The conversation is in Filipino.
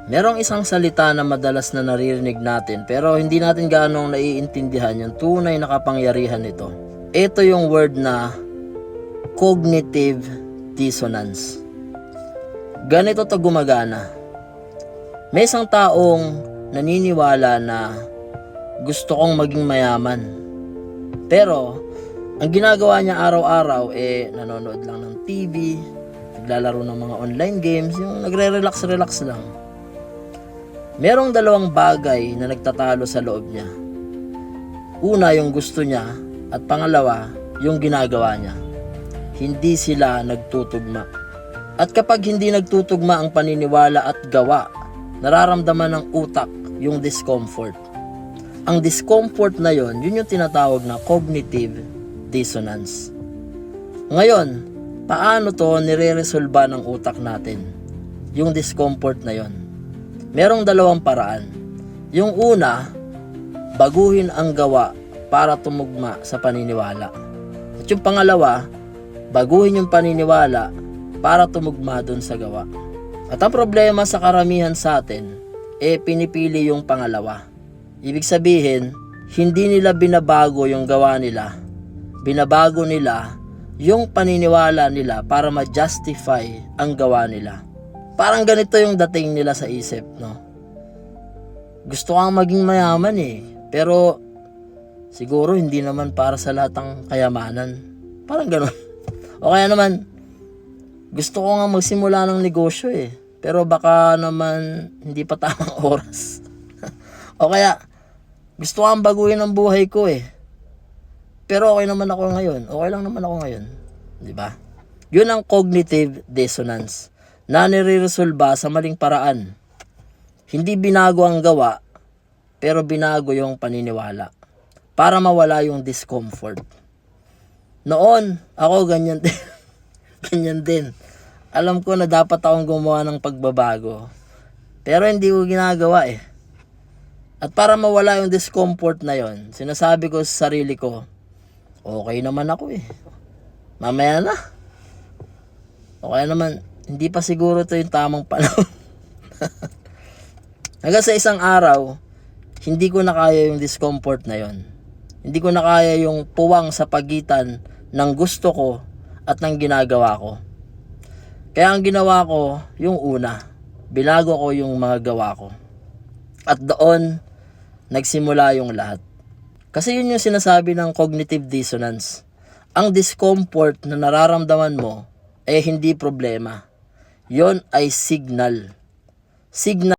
Merong isang salita na madalas na naririnig natin pero hindi natin gaano naiintindihan yung tunay na kapangyarihan nito. Ito yung word na cognitive dissonance. Ganito to gumagana. May isang taong naniniwala na gusto kong maging mayaman. Pero ang ginagawa niya araw-araw nanonood lang ng TV, naglalaro ng mga online games, yung nagre-relax lang. Merong dalawang bagay na nagtatalo sa loob niya. Una, yung gusto niya, at pangalawa, yung ginagawa niya. Hindi sila nagtutugma. At kapag hindi nagtutugma ang paniniwala at gawa, nararamdaman ng utak yung discomfort. Ang discomfort na yon, yun yung tinatawag na cognitive dissonance. Ngayon, paano to nire-resolba ng utak natin? Yung discomfort na yon. Merong dalawang paraan. Yung una, baguhin ang gawa para tumugma sa paniniwala. At yung pangalawa, baguhin yung paniniwala para tumugma dun sa gawa. At ang problema sa karamihan sa atin, pinipili yung pangalawa. Ibig sabihin, hindi nila binabago yung gawa nila. Binabago nila yung paniniwala nila para ma-justify ang gawa nila. Parang ganito yung dating nila sa isip, no? Gusto kang maging mayaman pero siguro hindi naman para sa lahat ng kayamanan. Parang gano'n. O kaya naman, gusto ko nga magsimula ng negosyo pero baka naman hindi pa tamang oras. O kaya, gusto kang baguhin ang buhay ko pero okay naman ako ngayon. Okay lang naman ako ngayon. Di ba? Yun ang cognitive dissonance na nire-resolba sa maling paraan. Hindi binago ang gawa, pero binago yung paniniwala para mawala yung discomfort. Noon, ako ganyan din. Ganyan din. Alam ko na dapat akong gumawa ng pagbabago, pero hindi ko ginagawa At para mawala yung discomfort na yon, sinasabi ko sa sarili ko, okay naman ako mamaya na. Okay naman, hindi pa siguro ito yung tamang panahon. Hanggang sa isang araw, hindi ko na kaya yung discomfort na yon. Hindi ko na kaya yung puwang sa pagitan ng gusto ko at ng ginagawa ko. Kaya ang ginawa ko, yung una, binago ko yung mga gawa ko. At doon, nagsimula yung lahat. Kasi yun yung sinasabi ng cognitive dissonance. Ang discomfort na nararamdaman mo hindi problema. Yon ay signal. Signal